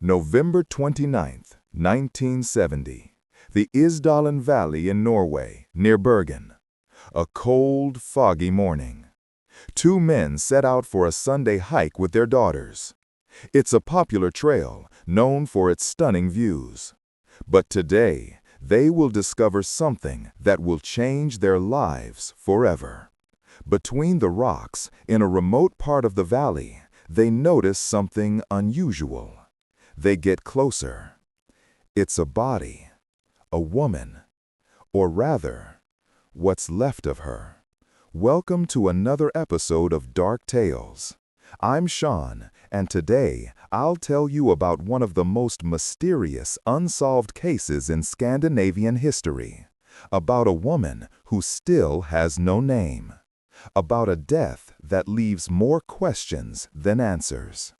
November 29th, 1970. The Isdalen Valley in Norway, near Bergen. A cold, foggy morning. Two men set out for a Sunday hike with their daughters. It's a popular trail, known for its stunning views. But today, they will discover something that will change their lives forever. Between the rocks, in a remote part of the valley, they notice something unusual. They get closer. It's a body, a woman, or rather, what's left of her. Welcome to another episode of Dark Tales. I'm Sean, and today I'll tell you about one of the most mysterious unsolved cases in Scandinavian history. About a woman who still has no name. About a death that leaves more questions than answers.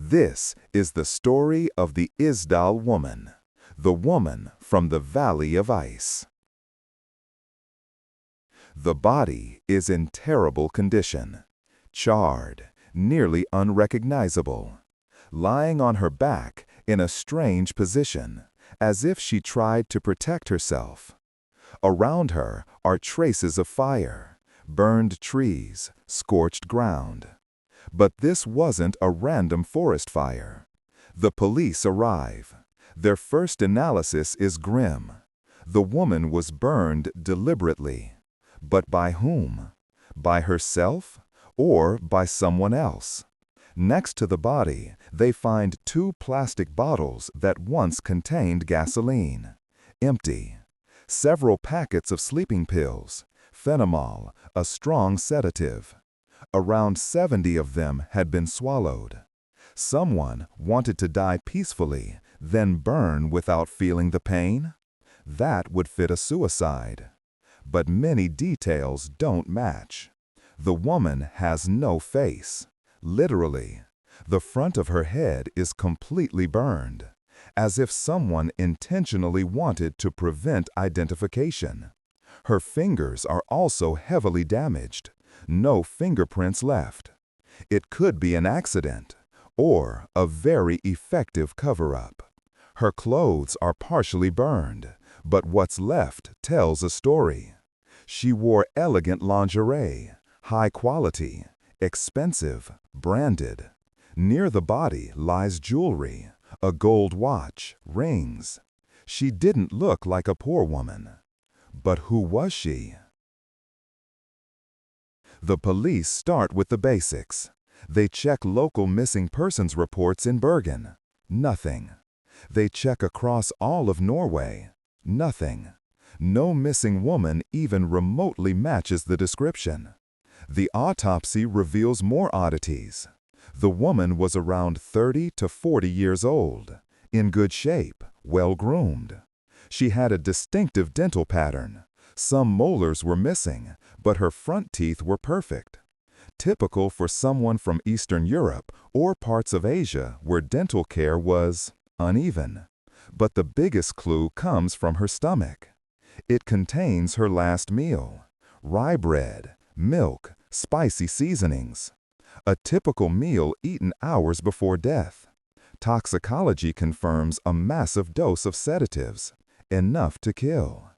This is the story of the Isdal Woman, the woman from the Valley of Ice. The body is in terrible condition, charred, nearly unrecognizable, lying on her back in a strange position, as if she tried to protect herself. Around her are traces of fire, burned trees, scorched ground. But this wasn't a random forest fire. The police arrive. Their first analysis is grim. The woman was burned deliberately. But by whom? By herself or by someone else? Next to the body, they find two plastic bottles that once contained gasoline. Empty. Several packets of sleeping pills, phenamol, a strong sedative. Around 70 of them had been swallowed. Someone wanted to die peacefully, then burn without feeling the pain? That would fit a suicide. But many details don't match. The woman has no face. Literally, the front of her head is completely burned, as if someone intentionally wanted to prevent identification. Her fingers are also heavily damaged. No fingerprints left. It could be an accident or a very effective cover-up. Her clothes are partially burned, but what's left tells a story. She wore elegant lingerie, high quality, expensive, branded. Near the body lies jewelry, a gold watch, rings. She didn't look like a poor woman. But who was she? The police start with the basics. They check local missing persons reports in Bergen. Nothing. They check across all of Norway. Nothing. No missing woman even remotely matches the description. The autopsy reveals more oddities. The woman was around 30 to 40 years old, in good shape, well-groomed. She had a distinctive dental pattern. Some molars were missing, but her front teeth were perfect. Typical for someone from Eastern Europe or parts of Asia where dental care was uneven. But the biggest clue comes from her stomach. It contains her last meal: rye bread, milk, spicy seasonings. A typical meal eaten hours before death. Toxicology confirms a massive dose of sedatives, enough to kill.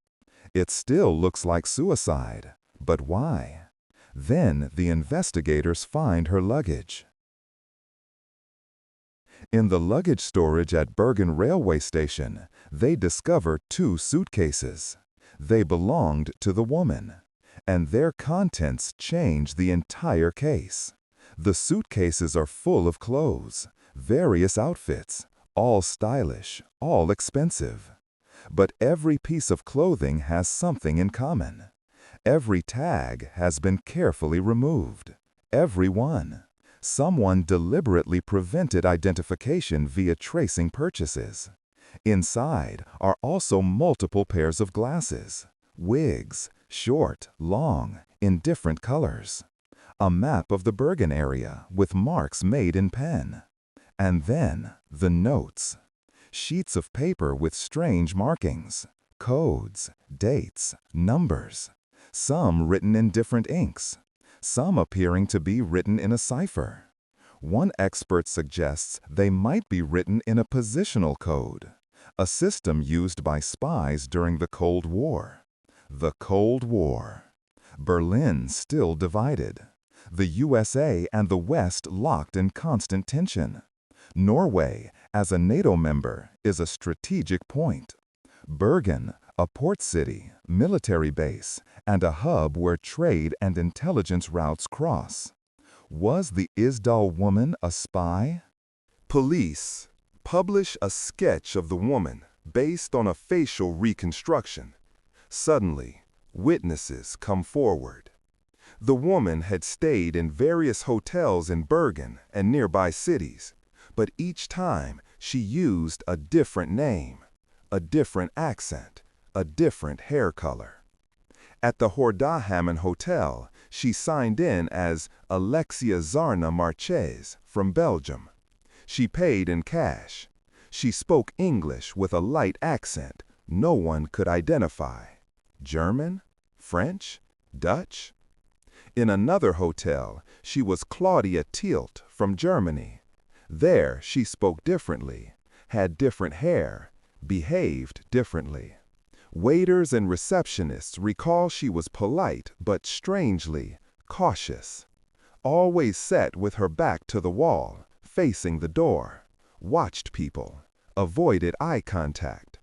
It still looks like suicide, but why? Then the investigators find her luggage. In the luggage storage at Bergen railway station, they discover two suitcases. They belonged to the woman, and their contents change the entire case. The suitcases are full of clothes, various outfits, all stylish, all expensive. But every piece of clothing has something in common. Every tag has been carefully removed. Every one. Someone deliberately prevented identification via tracing purchases. Inside are also multiple pairs of glasses, wigs, short, long, in different colors. A map of the Bergen area with marks made in pen. And then the notes. Sheets of paper with strange markings, codes, dates, numbers. Some written in different inks. Some appearing to be written in a cipher. One expert suggests they might be written in a positional code, a system used by spies during the Cold War. The Cold War. Berlin still divided. The USA and the West locked in constant tension. Norway, as a NATO member, is a strategic point. Bergen, a port city, military base, and a hub where trade and intelligence routes cross. Was the Isdal woman a spy? Police publish a sketch of the woman based on a facial reconstruction. Suddenly, witnesses come forward. The woman had stayed in various hotels in Bergen and nearby cities, but each time she used a different name, a different accent, a different hair color. At the Hordahammen Hotel, she signed in as Alexia Zarna Marches from Belgium. She paid in cash. She spoke English with a light accent no one could identify. German? French? Dutch? In another hotel, she was Claudia Tielt from Germany. There, she spoke differently, had different hair, behaved differently. Waiters and receptionists recall she was polite but strangely cautious. Always sat with her back to the wall, facing the door, watched people, avoided eye contact,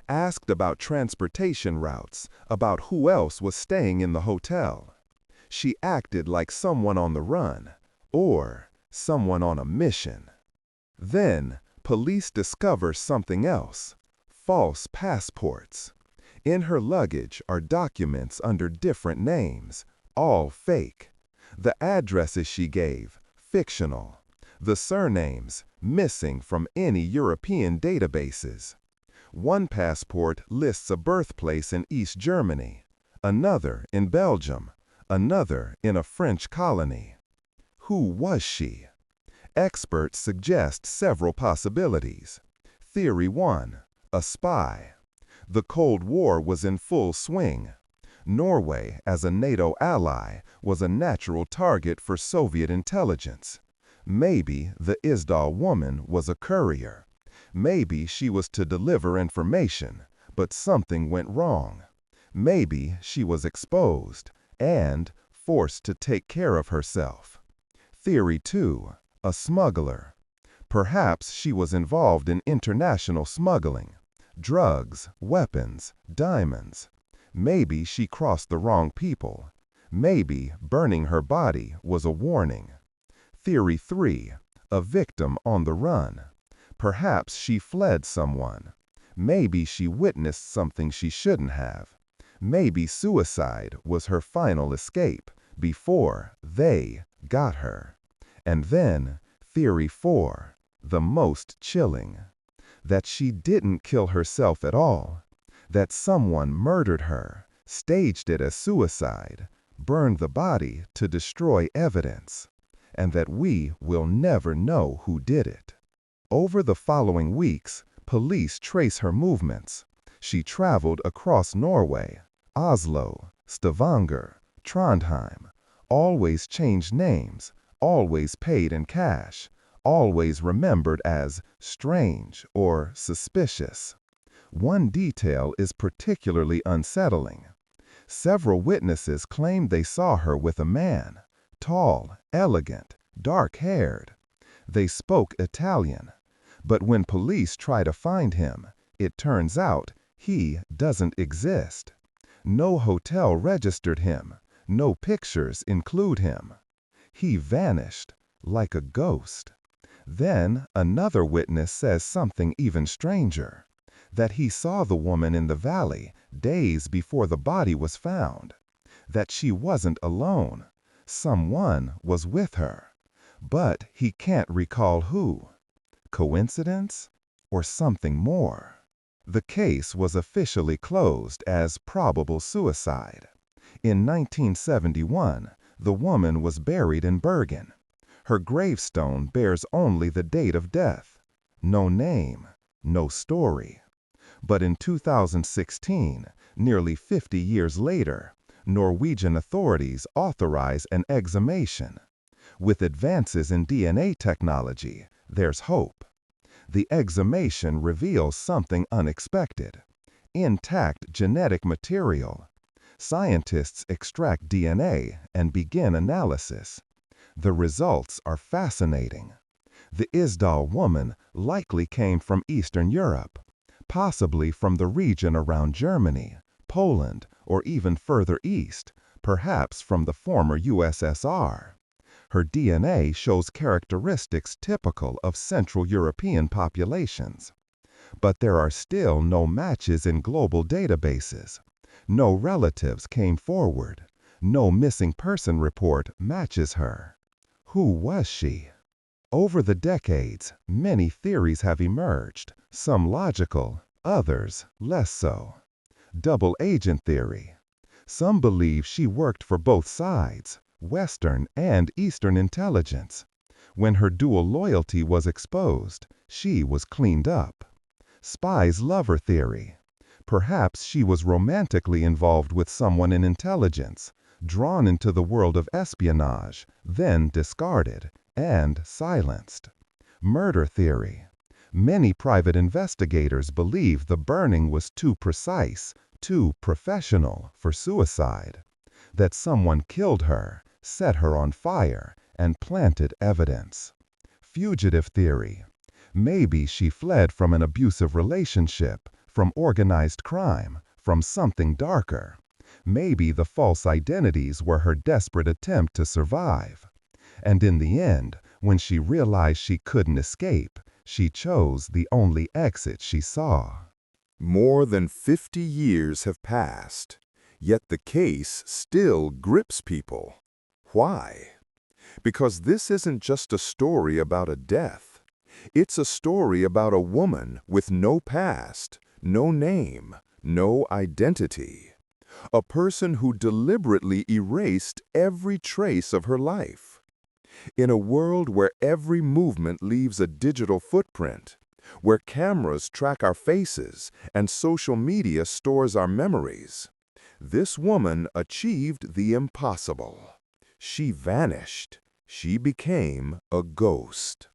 asked about transportation routes, about who else was staying in the hotel. She acted like someone on the run, or someone on a mission. Then, police discover something else: false passports. In her luggage are documents under different names, all fake. The addresses she gave, fictional. The surnames, missing from any European databases. One passport lists a birthplace in East Germany, another in Belgium, another in a French colony. Who was she? Experts suggest several possibilities. Theory 1, a spy. The Cold War was in full swing. Norway, as a NATO ally, was a natural target for Soviet intelligence. Maybe the Isdal woman was a courier. Maybe she was to deliver information, but something went wrong. Maybe she was exposed and forced to take care of herself. Theory 2, a smuggler. Perhaps she was involved in international smuggling. Drugs, weapons, diamonds. Maybe she crossed the wrong people. Maybe burning her body was a warning. Theory 3, a victim on the run. Perhaps she fled someone. Maybe she witnessed something she shouldn't have. Maybe suicide was her final escape before they got her. And then, Theory 4, the most chilling. That she didn't kill herself at all, that someone murdered her, staged it as suicide, burned the body to destroy evidence, and that we will never know who did it. Over the following weeks, police trace her movements. She traveled across Norway, Oslo, Stavanger, Trondheim, always changed names, always paid in cash, always remembered as strange or suspicious. One detail is particularly unsettling. Several witnesses claimed they saw her with a man, tall, elegant, dark-haired. They spoke Italian, but when police try to find him, it turns out he doesn't exist. No hotel registered him, no pictures include him. He vanished like a ghost. Then another witness says something even stranger, that he saw the woman in the valley days before the body was found, that she wasn't alone, someone was with her, but he can't recall who. Coincidence or something more? The case was officially closed as probable suicide. In 1971, the woman was buried in Bergen. Her gravestone bears only the date of death. No name, no story. But in 2016, nearly 50 years later, Norwegian authorities authorize an exhumation. With advances in DNA technology, there's hope. The exhumation reveals something unexpected: intact genetic material. Scientists extract DNA and begin analysis. The results are fascinating. The Isdal woman likely came from Eastern Europe, possibly from the region around Germany, Poland, or even further east, perhaps from the former USSR. Her DNA shows characteristics typical of Central European populations. But there are still no matches in global databases. No relatives came forward. No missing person report matches her. Who was she? Over the decades, many theories have emerged, some logical, others less so. Double agent theory. Some believe she worked for both sides, Western and Eastern intelligence. When her dual loyalty was exposed, she was cleaned up. Spy's lover theory. Perhaps she was romantically involved with someone in intelligence, drawn into the world of espionage, then discarded and silenced. Murder theory. Many private investigators believe the burning was too precise, too professional for suicide. That someone killed her, set her on fire, and planted evidence. Fugitive theory. Maybe she fled from an abusive relationship, from organized crime, from something darker. Maybe the false identities were her desperate attempt to survive. And in the end, when she realized she couldn't escape, she chose the only exit she saw. More than 50 years have passed, yet the case still grips people. Why? Because this isn't just a story about a death. It's a story about a woman with no past, no name, no identity. A person who deliberately erased every trace of her life. In a world where every movement leaves a digital footprint, where cameras track our faces and social media stores our memories, this woman achieved the impossible. She vanished. She became a ghost.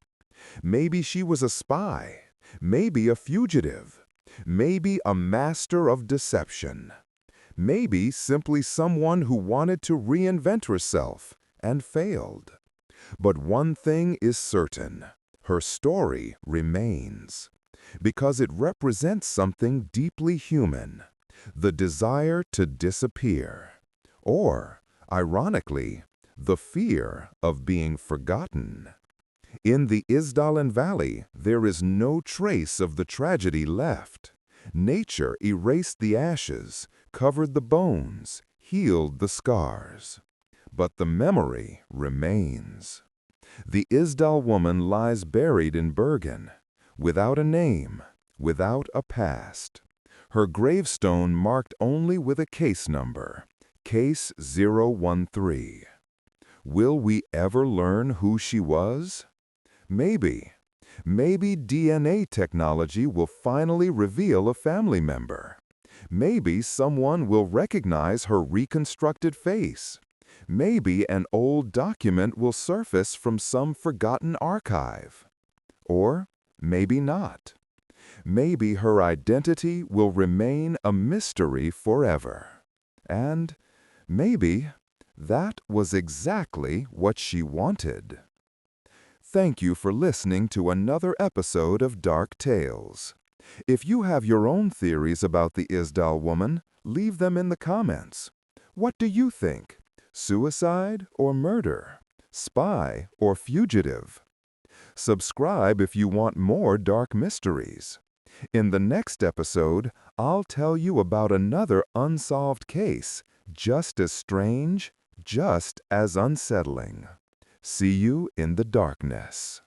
Maybe she was a spy, maybe a fugitive, maybe a master of deception, maybe simply someone who wanted to reinvent herself and failed. But one thing is certain: her story remains, because it represents something deeply human, the desire to disappear, or, ironically, the fear of being forgotten. In the Isdalen Valley, there is no trace of the tragedy left. Nature erased the ashes, covered the bones, healed the scars. But the memory remains. The Isdal woman lies buried in Bergen, without a name, without a past. Her gravestone marked only with a case number, Case 013. Will we ever learn who she was? Maybe. Maybe DNA technology will finally reveal a family member. Maybe someone will recognize her reconstructed face. Maybe an old document will surface from some forgotten archive. Or maybe not. Maybe her identity will remain a mystery forever. And maybe that was exactly what she wanted. Thank you for listening to another episode of Dark Tales. If you have your own theories about the Isdal woman, leave them in the comments. What do you think? Suicide or murder? Spy or fugitive? Subscribe if you want more dark mysteries. In the next episode, I'll tell you about another unsolved case, just as strange, just as unsettling. See you in the darkness.